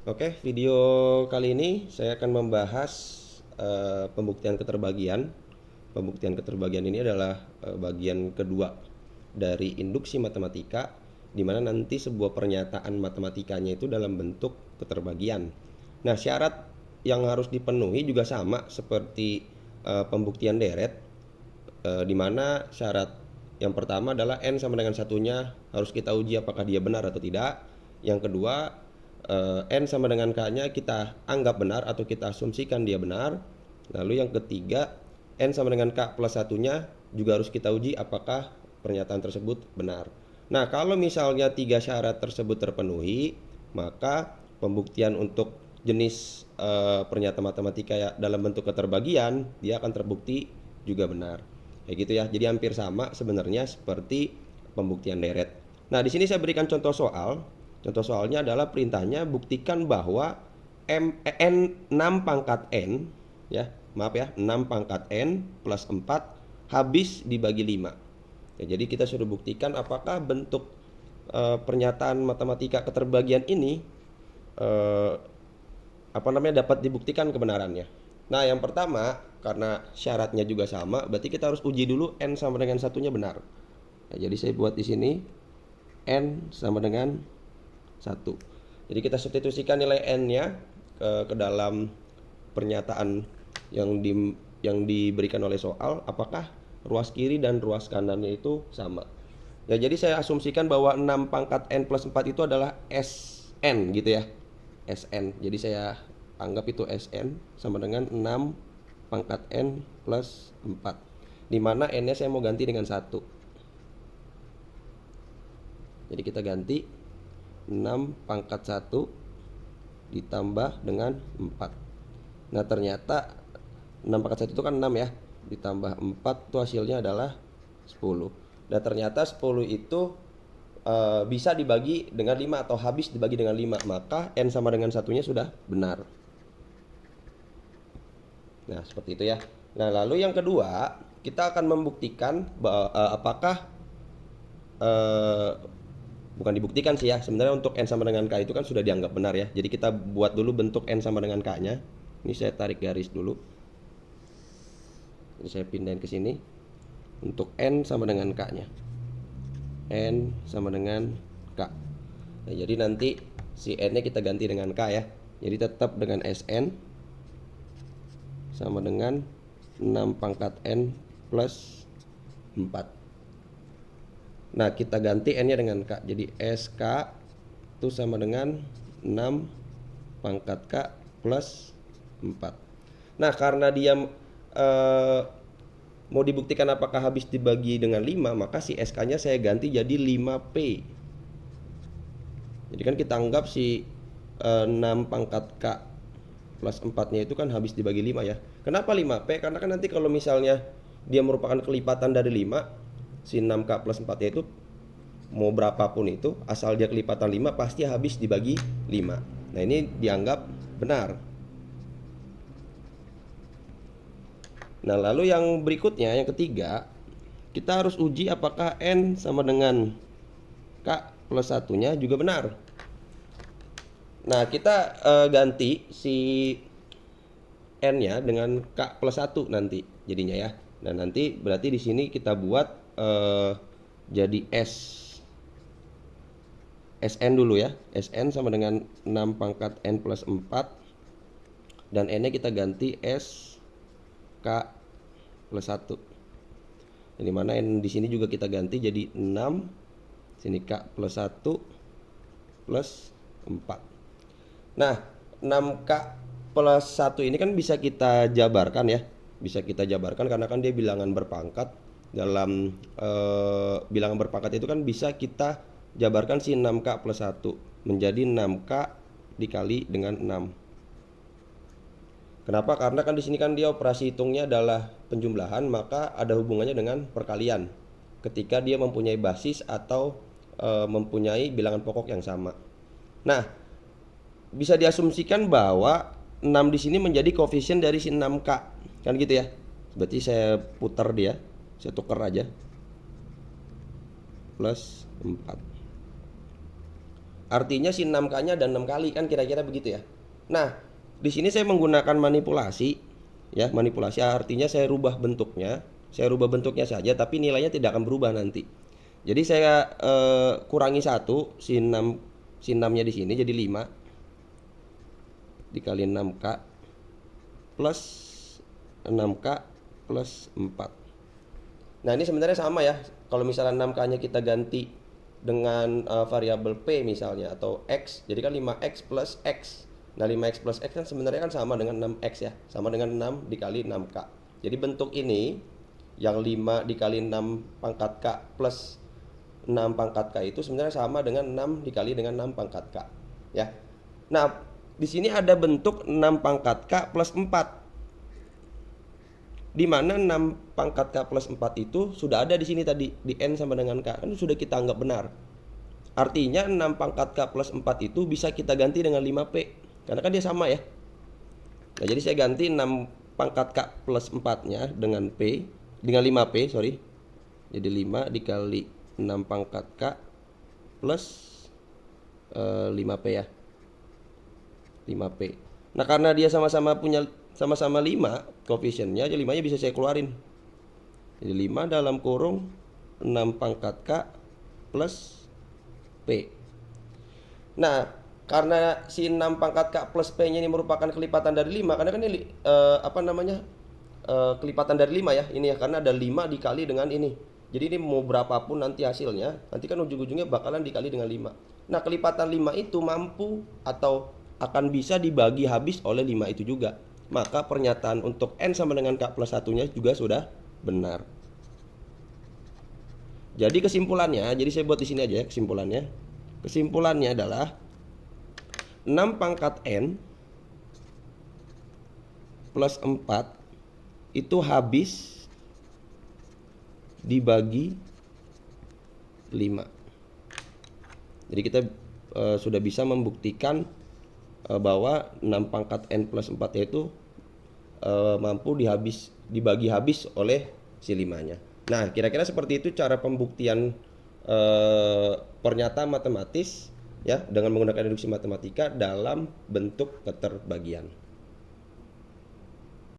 Oke, video kali ini saya akan membahas pembuktian keterbagian. Pembuktian keterbagian ini adalah bagian kedua dari induksi matematika, di mana nanti sebuah pernyataan matematikanya itu dalam bentuk keterbagian. Nah, syarat yang harus dipenuhi juga sama seperti pembuktian deret, di mana syarat yang pertama adalah n sama dengan satunya harus kita uji apakah dia benar atau tidak. Yang kedua, n sama dengan k-nya kita anggap benar atau kita asumsikan dia benar. Lalu yang ketiga, n sama dengan k plus satunya juga harus kita uji apakah pernyataan tersebut benar. Nah, kalau misalnya tiga syarat tersebut terpenuhi, maka pembuktian untuk jenis pernyataan matematika ya, dalam bentuk keterbagian dia akan terbukti juga benar. Kayak gitu ya. Jadi hampir sama sebenarnya seperti pembuktian deret. Nah, di sini saya berikan contoh soal. Contoh soalnya adalah perintahnya buktikan bahwa n 6 pangkat n ya, maaf ya, 6 pangkat n plus 4 habis dibagi 5. Ya, jadi kita sudah buktikan apakah bentuk pernyataan matematika keterbagian ini dapat dibuktikan kebenarannya. Nah, yang pertama, karena syaratnya juga sama, berarti kita harus uji dulu n sama dengan satunya benar. Nah, jadi saya buat di sini n sama dengan 1. Jadi kita substitusikan nilai n-nya ke dalam pernyataan yang diberikan oleh soal, apakah ruas kiri dan ruas kanannya itu sama. Ya, jadi saya asumsikan bahwa 6 pangkat n plus 4 itu adalah Sn gitu ya. Sn. Jadi saya anggap itu Sn sama dengan 6 pangkat n plus 4. Di mana n-nya saya mau ganti dengan 1. Jadi kita ganti 6 pangkat 1 ditambah dengan 4. Nah, ternyata 6 pangkat 1 itu kan 6 ya, ditambah 4 itu hasilnya adalah 10. Dan ternyata 10 itu bisa dibagi dengan 5 atau habis dibagi dengan 5, maka n sama dengan satunya sudah benar. Nah, seperti itu ya. Nah, lalu yang kedua, kita akan membuktikan apakah bukan dibuktikan sih ya, sebenarnya untuk n sama dengan k itu kan sudah dianggap benar ya. Jadi kita buat dulu bentuk n sama dengan k-nya. Ini saya tarik garis dulu. Ini saya pindahin ke sini. Untuk n sama dengan k-nya. N sama dengan k. Nah, jadi nanti si n-nya kita ganti dengan k ya. Jadi tetap dengan Sn sama dengan 6 pangkat n plus 4. Nah, kita ganti n-nya dengan k. Jadi SK itu sama dengan 6 pangkat k plus 4. Nah, karena dia mau dibuktikan apakah habis dibagi dengan 5, maka si SK-nya saya ganti jadi 5P. Jadi kan kita anggap si 6 pangkat k plus 4-nya itu kan habis dibagi 5 ya. Kenapa 5P? Karena kan nanti kalau misalnya dia merupakan kelipatan dari 5, si 6K plus 4-nya itu mau berapapun itu, asal dia kelipatan 5 pasti habis dibagi 5. Nah, ini dianggap benar. Nah, lalu yang berikutnya, yang ketiga, kita harus uji apakah n sama dengan k plus satunya juga benar. Nah, kita ganti si n-nya dengan k plus 1 nanti jadinya ya. Nah, nanti berarti di sini kita buat jadi Sn dulu ya. Sn sama dengan 6 pangkat n plus 4. Dan n-nya kita ganti Sk plus 1. Jadi mana n di sini juga kita ganti jadi 6. Sini k plus 1 plus 4. Nah, 6k plus 1 ini kan bisa kita jabarkan ya. Bisa kita jabarkan karena kan dia bilangan berpangkat. Dalam bilangan berpangkat itu kan bisa kita jabarkan si 6k plus 1 menjadi 6k dikali dengan 6. Kenapa? Karena kan di sini kan dia operasi hitungnya adalah penjumlahan, maka ada hubungannya dengan perkalian ketika dia mempunyai basis atau mempunyai bilangan pokok yang sama. Nah, bisa diasumsikan bahwa 6 di sini menjadi koefisien dari si 6k. Kan gitu ya. Berarti saya putar dia. Saya tukar aja plus 4. Artinya si 6K-nya ada 6 kali kan kira-kira begitu ya. Nah, di sini saya menggunakan manipulasi ya, manipulasi artinya saya rubah bentuknya. Saya rubah bentuknya saja tapi nilainya tidak akan berubah nanti. Jadi saya kurangi 1 si 6-nya di sini jadi 5 dikali 6K plus 6K plus 4. Nah, ini sebenarnya sama ya. Kalau misalnya 6K-nya kita ganti dengan variabel P misalnya atau X, jadi kan 5X plus X. Nah, 5X plus X kan sebenarnya kan sama dengan 6X ya. Sama dengan 6 dikali 6K. Jadi bentuk ini yang 5 dikali 6 pangkat K plus 6 pangkat K itu sebenarnya sama dengan 6 dikali dengan 6 pangkat K ya. Nah, di sini ada bentuk 6 pangkat K plus 4, di mana 6 pangkat K plus 4 itu sudah ada di sini tadi, di N sama dengan K, kan sudah kita anggap benar. Artinya 6 pangkat K plus 4 itu bisa kita ganti dengan 5P, karena kan dia sama ya. Nah, jadi saya ganti 6 pangkat K plus 4-nya dengan P, dengan 5P, sorry. Jadi 5 dikali 6 pangkat K plus 5P ya. 5P. Nah, karena dia sama-sama 5, koefisiennya aja 5-nya bisa saya keluarin. Jadi 5 dalam kurung 6 pangkat K plus P. Nah, karena si 6 pangkat K plus P-nya ini merupakan kelipatan dari 5, karena kan ini kelipatan dari 5 ya, ini ya, karena ada 5 dikali dengan ini. Jadi ini mau berapapun nanti hasilnya, nanti kan ujung-ujungnya bakalan dikali dengan 5. Nah, kelipatan 5 itu mampu atau akan bisa dibagi habis oleh 5 itu juga. Maka pernyataan untuk N sama dengan K plus 1-nya juga sudah benar. Jadi kesimpulannya, jadi saya buat di sini aja ya kesimpulannya. Kesimpulannya adalah 6 pangkat N plus 4 itu habis dibagi 5. Jadi kita sudah bisa membuktikan bahwa 6 pangkat N plus 4 itu mampu dibagi habis oleh si 5-nya. Nah, kira-kira seperti itu cara pembuktian pernyataan matematis ya dengan menggunakan induksi matematika dalam bentuk keterbagian.